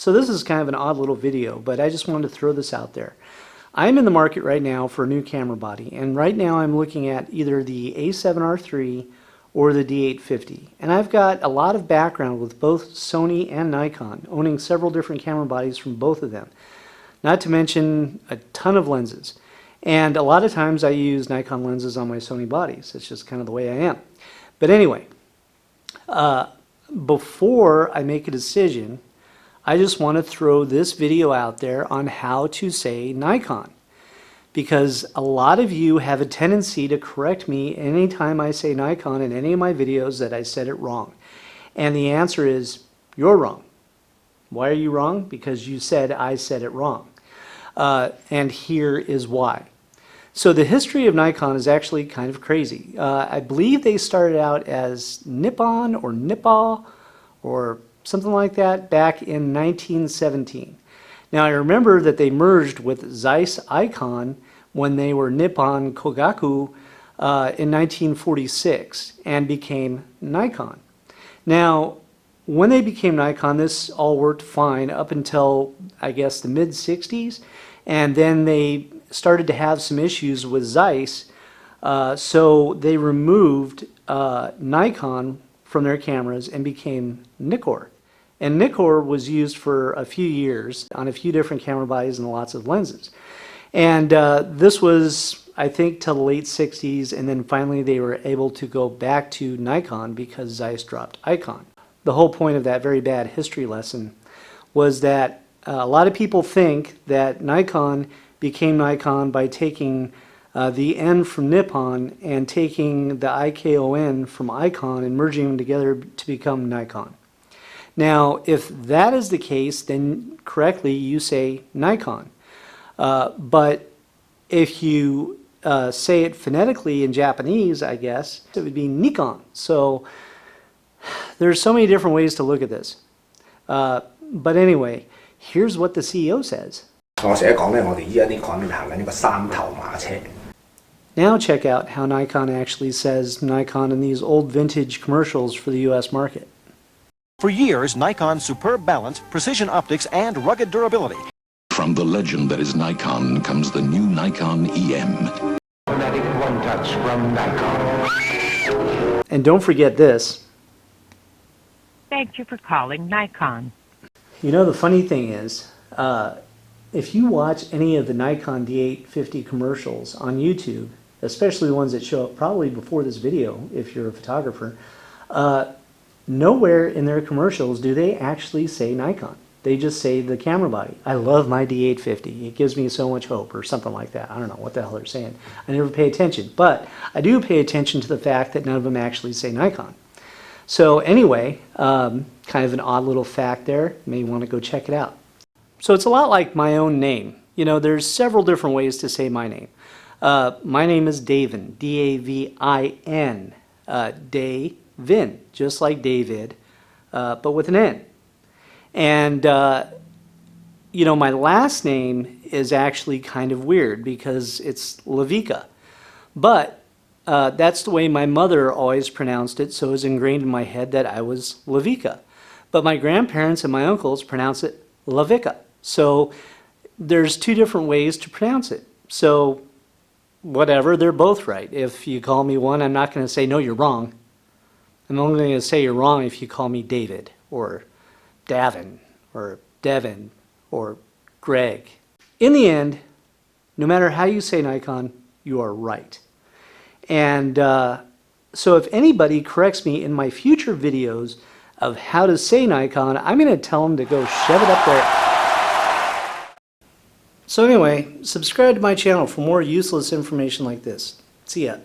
So this is kind of an odd little video, but I just wanted to throw this out there. I'm in the market right now for a new camera body, and right now I'm looking at either the A7R III or the D850. And I've got a lot of background with both Sony and Nikon, owning several different camera bodies from both of them. Not to mention a ton of lenses. And a lot of times I use Nikon lenses on my Sony bodies. It's just kind of the way I am. But anyway, before I make a decision, I just want to throw this video out there on how to say Nikon. Because a lot of you have a tendency to correct me anytime I say Nikon in any of my videos that I said it wrong. And the answer is, you're wrong. Why are you wrong? Because you said I said it wrong. And here is why. So the history of Nikon is actually kind of crazy. I believe they started out as Nippon or Nippa or something like that back in 1917. Now I remember that they merged with Zeiss Icon when they were Nippon Kogaku in 1946 and became Nikon. Now when they became Nikon, this all worked fine up until I guess the mid-60s, and then they started to have some issues with Zeiss, so they removed Nikon from their cameras and became Nikkor. And Nikkor was used for a few years on a few different camera bodies and lots of lenses. And this was, I think, till the late 60s, and then finally they were able to go back to Nikon because Zeiss dropped Icon. The whole point of that very bad history lesson was that a lot of people think that Nikon became Nikon by taking the N from Nippon and taking the IKON from Icon and merging them together to become Nikon. Now, if that is the case, then correctly you say Nikon. But if you say it phonetically in Japanese, I guess, it would be Nikon. So there's so many different ways to look at this. But anyway, here's what the CEO says. Now check out how Nikon actually says Nikon in these old vintage commercials for the US market. For years, Nikon's superb balance, precision optics, and rugged durability. From the legend that is Nikon comes the new Nikon EM. Automatic one touch from Nikon. And don't forget this. Thank you for calling Nikon. You know, the funny thing is, if you watch any of the Nikon D850 commercials on YouTube, especially the ones that show up probably before this video if you're a photographer, nowhere in their commercials do they actually say Nikon. They just say the camera body. I love my D850. It gives me so much hope, or something like that. I don't know what the hell they're saying. I never pay attention. But I do pay attention to the fact that none of them actually say Nikon. So anyway, kind of an odd little fact there. You may want to go check it out. So it's a lot like my own name. You know, there's several different ways to say my name. My name is Davin, D-A-V-I-N, Davin, just like David, but with an N. And, you know, my last name is actually kind of weird because it's Lavica. But that's the way my mother always pronounced it, so it was ingrained in my head that I was Lavica. But my grandparents and my uncles pronounce it Lavica. So there's two different ways to pronounce it. So whatever, they're both right. If you call me one, I'm not going to say, no, you're wrong. I'm only going to say you're wrong if you call me David or Davin or Devin or Greg. In the end, no matter how you say Nikon, you are right. And so if anybody corrects me in my future videos of how to say Nikon, I'm going to tell them to go shove it up there. So anyway, subscribe to my channel for more useless information like this. See ya.